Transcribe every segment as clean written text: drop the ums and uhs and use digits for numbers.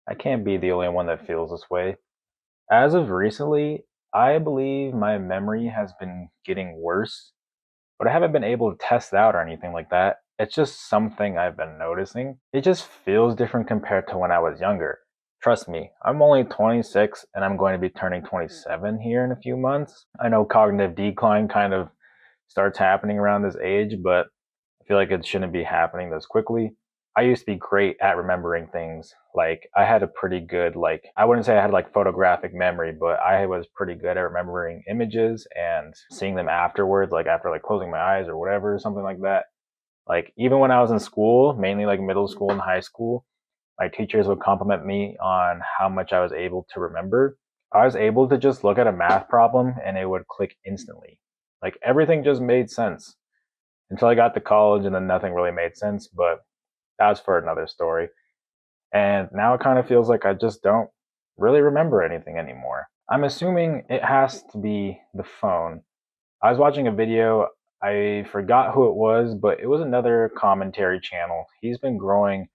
I can't be the only one that feels this way. As of recently, I believe my memory has been getting worse, but I haven't been able to test out or anything like that. It's just something I've been noticing. It just feels different compared to when I was younger. Trust me, I'm only 26 and I'm going to be turning 27 here in a few months. I know cognitive decline kind of starts happening around this age, but I feel like it shouldn't be happening this quickly. I used to be great at remembering things. Like I had a pretty good I wouldn't say I had like photographic memory, but I was pretty good at remembering images and seeing them afterwards, like after like closing my eyes or whatever, something like that. Like even when I was in school, mainly like middle school and high school, my teachers would compliment me on how much I was able to remember. I was able to just look at a math problem and it would click instantly. Like everything just made sense until I got to college and then nothing really made sense, but that's for another story. And now it kind of feels like I just don't really remember anything anymore. I'm assuming it has to be the phone. I was watching a video, I forgot who it was, but it was another commentary channel. He's been growing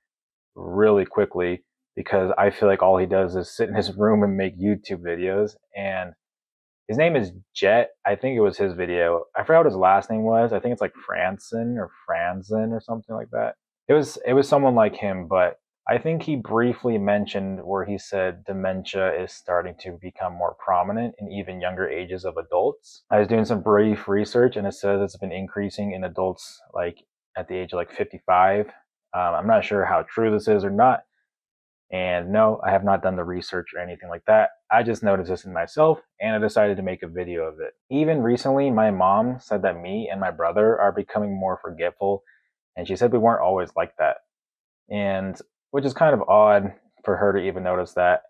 really quickly because I feel like all he does is sit in his room and make YouTube videos. And his name is Jet. I think it was his video. I forgot what his last name was. I think it's like Franson or Franzen or something like that. It was someone like him, but I think he briefly mentioned where he said dementia is starting to become more prominent in even younger ages of adults. I was doing some brief research and it says it's been increasing in adults like at the age of like 55. I'm not sure how true this is or not, and no, I have not done the research or anything like that. I just noticed this in myself and I decided to make a video of it. Even recently, my mom said that me and my brother are becoming more forgetful, and she said we weren't always like that. And which is kind of odd for her to even notice that.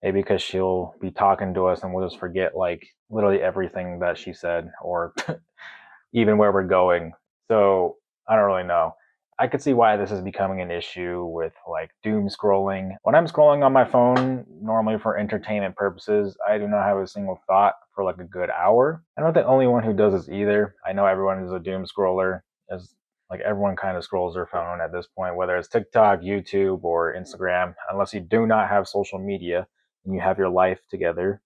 Maybe because she'll be talking to us and we'll just forget like literally everything that she said or even where we're going. So I don't really know. I could see why this is becoming an issue with like doom scrolling. When I'm scrolling on my phone, normally for entertainment purposes, I do not have a single thought for like a good hour. I'm not the only one who does this either. I know everyone is a doom scroller, as like everyone kind of scrolls their phone at this point, whether it's TikTok, YouTube, or Instagram, unless you do not have social media and you have your life together,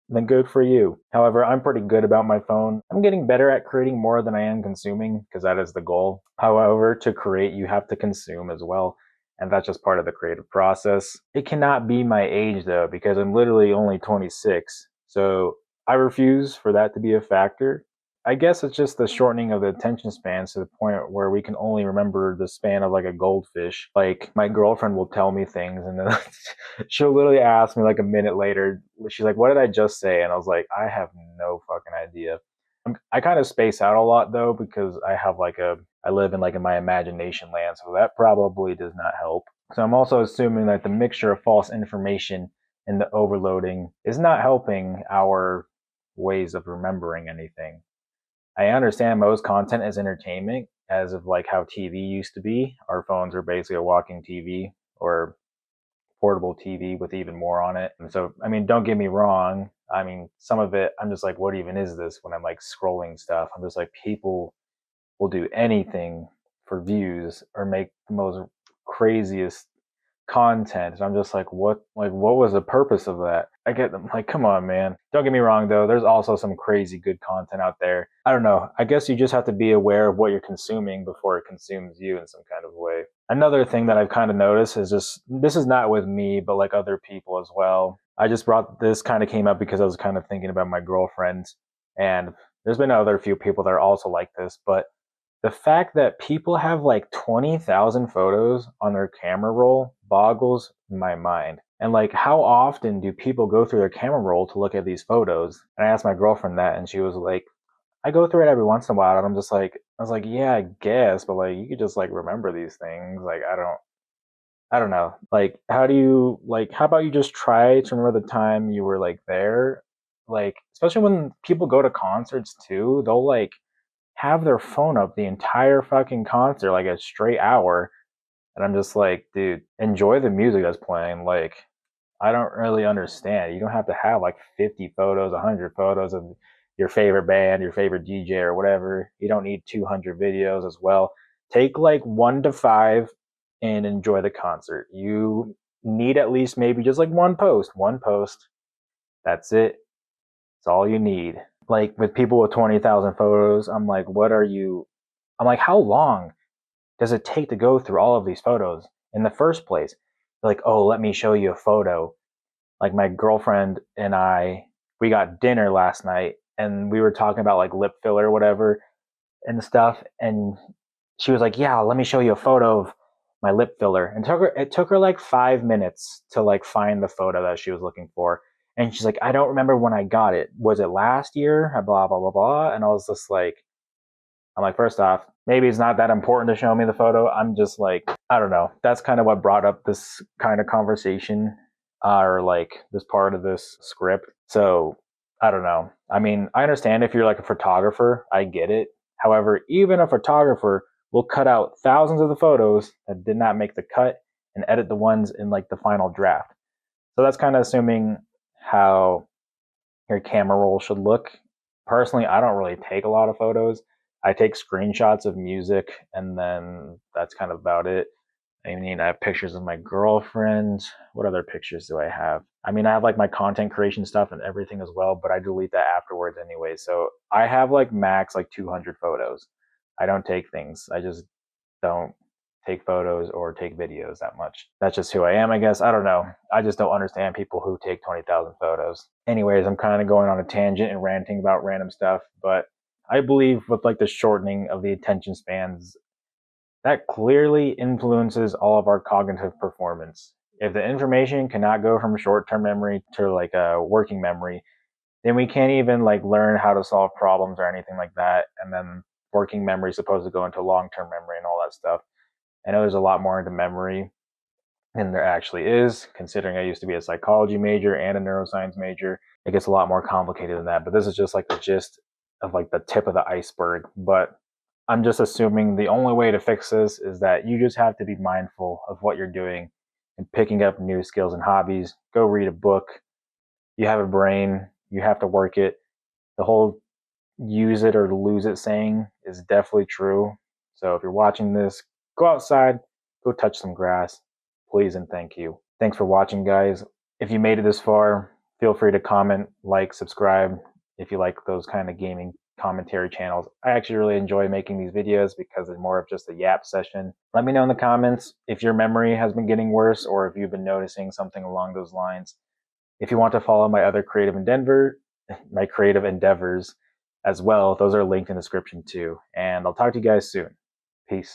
then good for you. However, I'm pretty good about my phone. I'm getting better at creating more than I am consuming because that is the goal. However, to create, you have to consume as well. And that's just part of the creative process. It cannot be my age though, because I'm literally only 26. So I refuse for that to be a factor. I guess it's just the shortening of the attention spans to the point where we can only remember the span of like a goldfish. Like my girlfriend will tell me things and then she'll literally ask me like a minute later. She's like, "What did I just say?" And I was like, "I have no fucking idea." I kind of space out a lot though because I live in like in my imagination land, so that probably does not help. So I'm also assuming that the mixture of false information and the overloading is not helping our ways of remembering anything. I understand most content is entertainment, as of like how TV used to be. Our phones are basically a walking TV or portable TV with even more on it. And so, I mean, don't get me wrong. I mean, some of it, I'm just like, what even is this when I'm like scrolling stuff? I'm just like, people will do anything for views or make the most craziest content, and I'm just like what was the purpose of that? I get them like, come on, man. Don't get me wrong though, there's also some crazy good content out there. I don't know, I guess you just have to be aware of what you're consuming before it consumes you in some kind of way. Another thing that I've kind of noticed is just, this is not with me but like other people as well. I just brought this, kind of came up because I was kind of thinking about my girlfriend, and there's been other few people that are also like this, but the fact that people have like 20,000 photos on their camera roll boggles my mind. And like, how often do people go through their camera roll to look at these photos? And I asked my girlfriend that, and she was like, I go through it every once in a while. And I was like, yeah, I guess, but like, you could just like remember these things. Like, I don't know. Like, how about you just try to remember the time you were like there? Like, especially when people go to concerts too, they'll like have their phone up the entire fucking concert, like a straight hour. And I'm just like, dude, enjoy the music that's playing. Like, I don't really understand. You don't have to have like 50 photos, 100 photos of your favorite band, your favorite DJ, or whatever. You don't need 200 videos as well. Take like 1 to 5 and enjoy the concert. You need at least maybe just like one post. That's it. That's all you need. Like with people with 20,000 photos, I'm like, I'm like, how long does it take to go through all of these photos in the first place? Like, oh, let me show you a photo. Like my girlfriend and we got dinner last night and we were talking about like lip filler or whatever and stuff. And she was like, yeah, let me show you a photo of my lip filler. And it took her like 5 minutes to like find the photo that she was looking for. And she's like, I don't remember when I got it. Was it last year? Blah, blah, blah, blah. And I was just like, I'm like, first off, maybe it's not that important to show me the photo. I'm just like, I don't know. That's kind of what brought up this kind of conversation or like this part of this script. So I don't know. I mean, I understand if you're like a photographer, I get it. However, even a photographer will cut out thousands of the photos that did not make the cut and edit the ones in like the final draft. So that's kind of assuming how your camera roll should look. Personally, I don't really take a lot of photos. I take screenshots of music and then that's kind of about it. I mean, I have pictures of my girlfriend. What other pictures do I have? I mean, I have like my content creation stuff and everything as well, but I delete that afterwards anyway. So I have like max like 200 photos. I don't take things. I just don't take photos or take videos that much. That's just who I am, I guess. I don't know. I just don't understand people who take 20,000 photos. Anyways, I'm kind of going on a tangent and ranting about random stuff, but I believe with like the shortening of the attention spans, that clearly influences all of our cognitive performance. If the information cannot go from short-term memory to like a working memory, then we can't even like learn how to solve problems or anything like that. And then working memory is supposed to go into long-term memory and all that stuff. I know there's a lot more into memory than there actually is, considering I used to be a psychology major and a neuroscience major. It gets a lot more complicated than that, but this is just like the gist of like the tip of the iceberg. But I'm just assuming the only way to fix this is that you just have to be mindful of what you're doing and picking up new skills and hobbies. Go read a book. You have a brain, you have to work it. The whole use it or lose it saying is definitely true. So if you're watching this, go outside, go touch some grass, please and thank you. Thanks for watching, guys. If you made it this far, feel free to comment, like, subscribe if you like those kind of gaming commentary channels. I actually really enjoy making these videos because it's more of just a yap session. Let me know in the comments if your memory has been getting worse or if you've been noticing something along those lines. If you want to follow my creative endeavors as well, those are linked in the description too. And I'll talk to you guys soon. Peace.